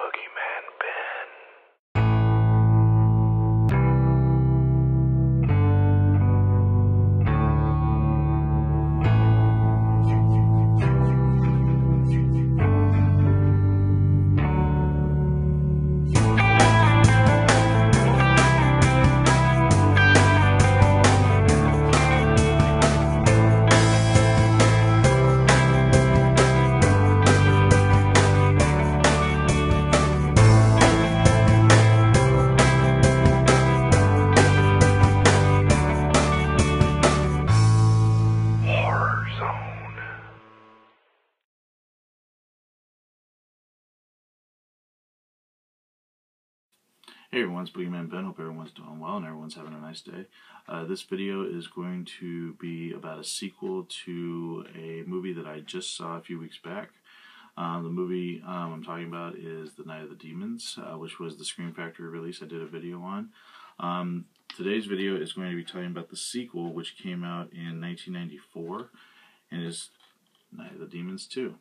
Boogeyman Ben. Hey everyone, it's Boogeyman Ben. Hope everyone's doing well and everyone's having a nice day. This video is going to be about a sequel to a movie that I just saw a few weeks back. The movie I'm talking about is The Night of the Demons, which was the Scream Factory release I did a video on. Today's video is going to be talking about the sequel, which came out in 1994 and is Night of the Demons 2.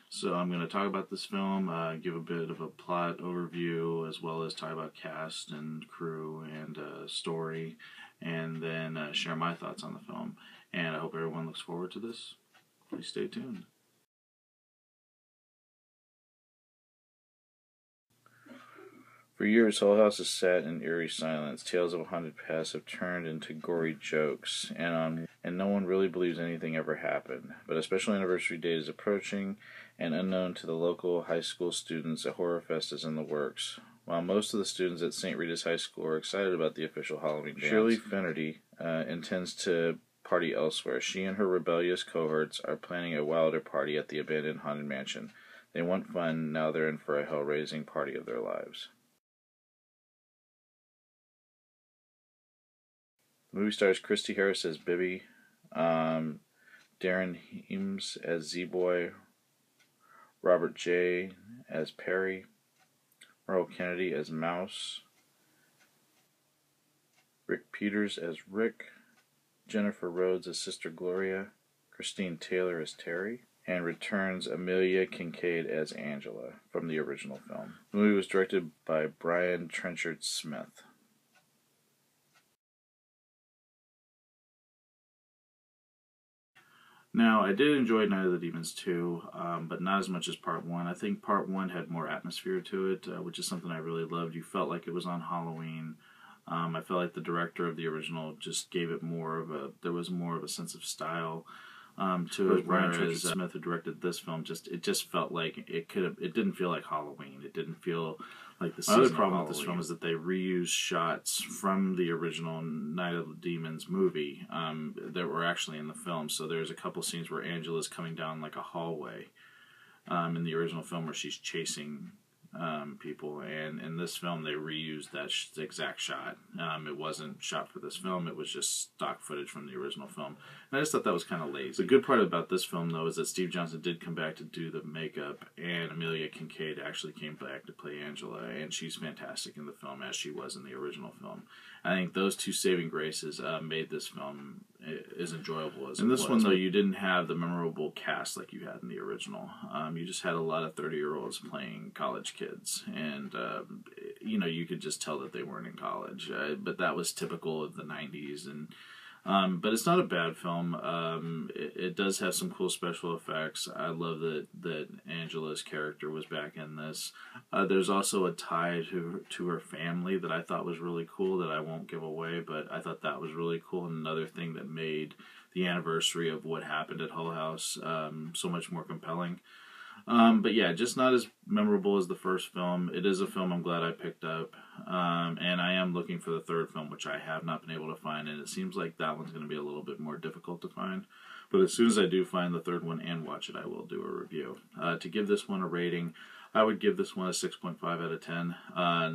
So I'm going to talk about this film, give a bit of a plot overview, as well as talk about cast and crew and story, and then share my thoughts on the film. And I hope everyone looks forward to this. Please stay tuned. For years, Hull House has sat in eerie silence. Tales of a haunted past have turned into gory jokes, and no one really believes anything ever happened. But a special anniversary date is approaching, and unknown to the local high school students, a horror fest is in the works. While most of the students at St. Rita's High School are excited about the official Halloween dance, Shirley Finnerty intends to party elsewhere. She and her rebellious cohorts are planning a wilder party at the abandoned haunted mansion. They want fun, now they're in for a hell-raising party of their lives. The movie stars Christy Harris as Bibby, Darren Heems as Z-Boy, Robert J. as Perry, Merle Kennedy as Mouse, Rick Peters as Rick, Jennifer Rhodes as Sister Gloria, Christine Taylor as Terry, and returns Amelia Kincaid as Angela from the original film. The movie was directed by Brian Trenchard Smith. Now, I did enjoy Night of the Demons 2, but not as much as Part 1. I think Part 1 had more atmosphere to it, which is something I really loved. You felt like it was on Halloween. I felt like the director of the original just gave it there was more of a sense of style to it, whereas Smith, who directed this film, it just felt like it didn't feel like Halloween. It didn't feel like the season of Halloween. The other problem with this film is that they reused shots from the original Night of the Demons movie that were actually in the film. So there's a couple scenes where Angela's coming down like a hallway in the original film where she's chasing people, and in this film they reused that exact shot. It wasn't shot for this film, it was just stock footage from the original film, and I just thought that was kind of lazy. The good part about this film, though, is that Steve Johnson did come back to do the makeup, and Amelia Kincaid actually came back to play Angela, and she's fantastic in the film as she was in the original film. I think those two saving graces made this film as enjoyable as it was. In this one, though, you didn't have the memorable cast like you had in the original. You just had a lot of 30-year-olds playing college kids, and you could just tell that they weren't in college. But that was typical of the 90s, and but it's not a bad film. It does have some cool special effects. I love that Angela's character was back in this. There's also a tie to her family that I thought was really cool that I won't give away, but I thought that was really cool, and another thing that made the anniversary of what happened at Hull House so much more compelling. But yeah, just not as memorable as the first film. It is a film I'm glad I picked up, and I am looking for the third film, which I have not been able to find, and it seems like that one's going to be a little bit more difficult to find. But as soon as I do find the third one and watch it, I will do a review. To give this one a rating, I would give this one a 6.5 out of 10.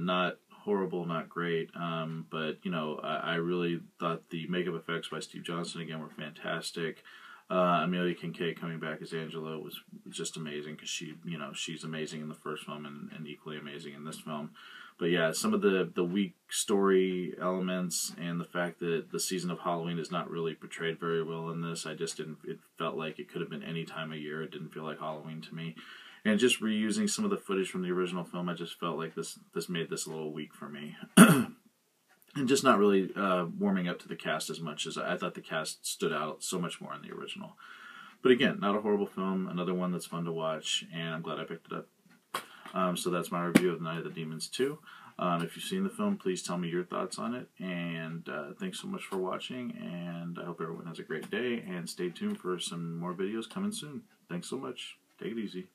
Not horrible, not great, but I really thought the makeup effects by Steve Johnson again were fantastic. Amelia Kincaid coming back as Angela was just amazing because she's amazing in the first film and equally amazing in this film. But yeah, some of the weak story elements and the fact that the season of Halloween is not really portrayed very well in this, it felt like it could have been any time of year. It didn't feel like Halloween to me. And just reusing some of the footage from the original film, I just felt like this made this a little weak for me. And just not really warming up to the cast as much as I thought the cast stood out so much more in the original. But again, not a horrible film, another one that's fun to watch, and I'm glad I picked it up. So that's my review of Night of the Demons 2. If you've seen the film, please tell me your thoughts on it, and thanks so much for watching, and I hope everyone has a great day, and stay tuned for some more videos coming soon. Thanks so much. Take it easy.